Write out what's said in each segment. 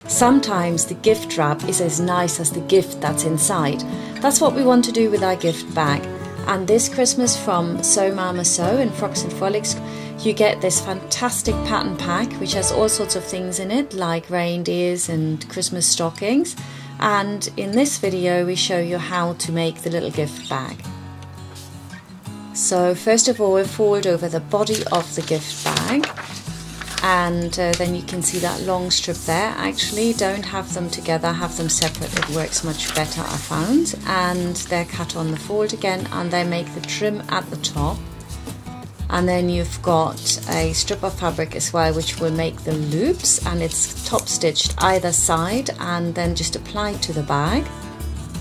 Sometimes the gift wrap is as nice as the gift that's inside. That's what we want to do with our gift bag. And this Christmas from Sew Mama Sew and Frocks and Frolics, you get this fantastic pattern pack which has all sorts of things in it, like reindeers and Christmas stockings. And in this video we show you how to make the little gift bag. So first of all, we fold over the body of the gift bag, and then you can see that long strip there. Actually, don't have them together, have them separate, it works much better, I found. And they're cut on the fold again, and they make the trim at the top. And then you've got a strip of fabric as well, which will make the loops, and it's top stitched either side and then just applied to the bag,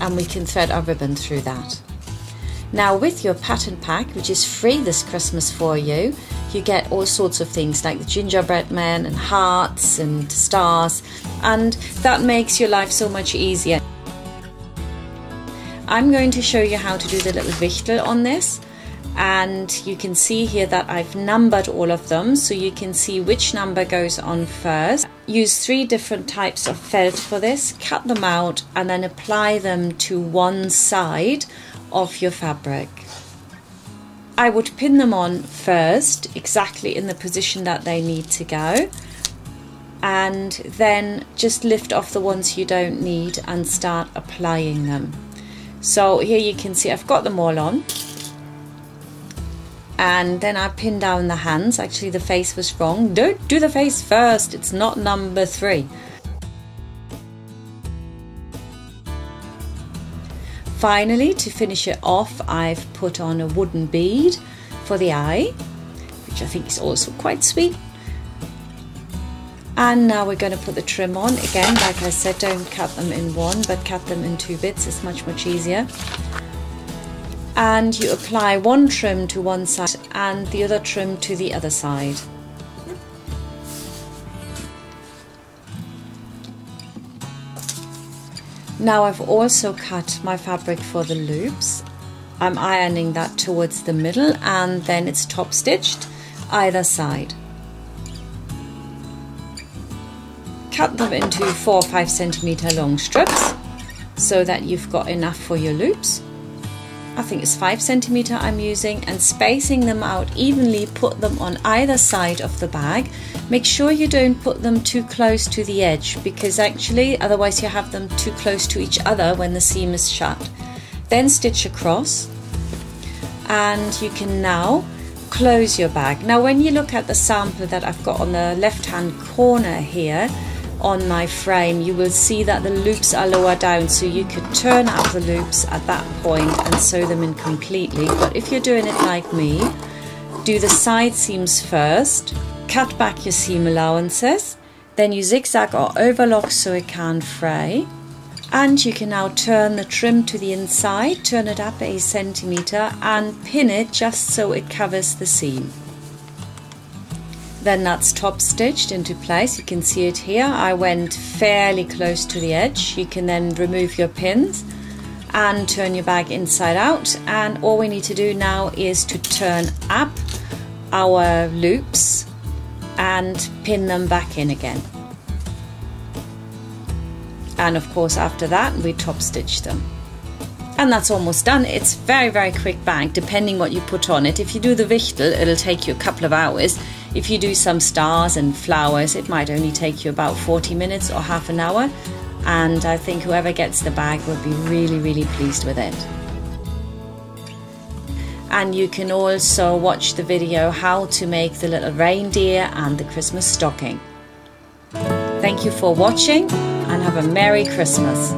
and we can thread our ribbon through that. Now with your pattern pack, which is free this Christmas for you, you get all sorts of things like the gingerbread men and hearts and stars, and that makes your life so much easier. I'm going to show you how to do the little wichtel on this, and you can see here that I've numbered all of them so you can see which number goes on first. Use 3 different types of felt for this, cut them out and then apply them to one side of your fabric. I would pin them on first, exactly in the position that they need to go, and then just lift off the ones you don't need and start applying them. So here you can see I've got them all on, and then I pin down the hands. Actually the face was wrong, don't do the face first, it's not number 3. Finally, to finish it off, I've put on a wooden bead for the eye, which I think is also quite sweet. And now we're going to put the trim on. Again, like I said, don't cut them in one, but cut them in 2 bits. It's much easier. And you apply one trim to one side and the other trim to the other side. Now I've also cut my fabric for the loops. I'm ironing that towards the middle, and then it's top stitched either side. Cut them into 4 or 5 centimeter long strips so that you've got enough for your loops. I think it's 5 centimeter I'm using, and spacing them out evenly, put them on either side of the bag. Make sure you don't put them too close to the edge, because actually otherwise you have them too close to each other when the seam is shut. Then stitch across, and you can now close your bag. Now when you look at the sample that I've got on the left hand corner here on my frame, you will see that the loops are lower down, so you could turn up the loops at that point and sew them in completely. But if you're doing it like me, do the side seams first, cut back your seam allowances, then you zigzag or overlock so it can't fray, and you can now turn the trim to the inside, turn it up 1 centimeter and pin it just so it covers the seam. Then that's top stitched into place. You can see it here. I went fairly close to the edge. You can then remove your pins and turn your bag inside out, and all we need to do now is to turn up our loops and pin them back in again. And of course after that we top stitch them. And that's almost done. It's very quick bag, depending what you put on it. If you do the wichtel, it'll take you a couple of hours. If you do some stars and flowers, it might only take you about 40 minutes or half an hour. And I think whoever gets the bag will be really pleased with it. And you can also watch the video how to make the little reindeer and the Christmas stocking. Thank you for watching, and have a Merry Christmas.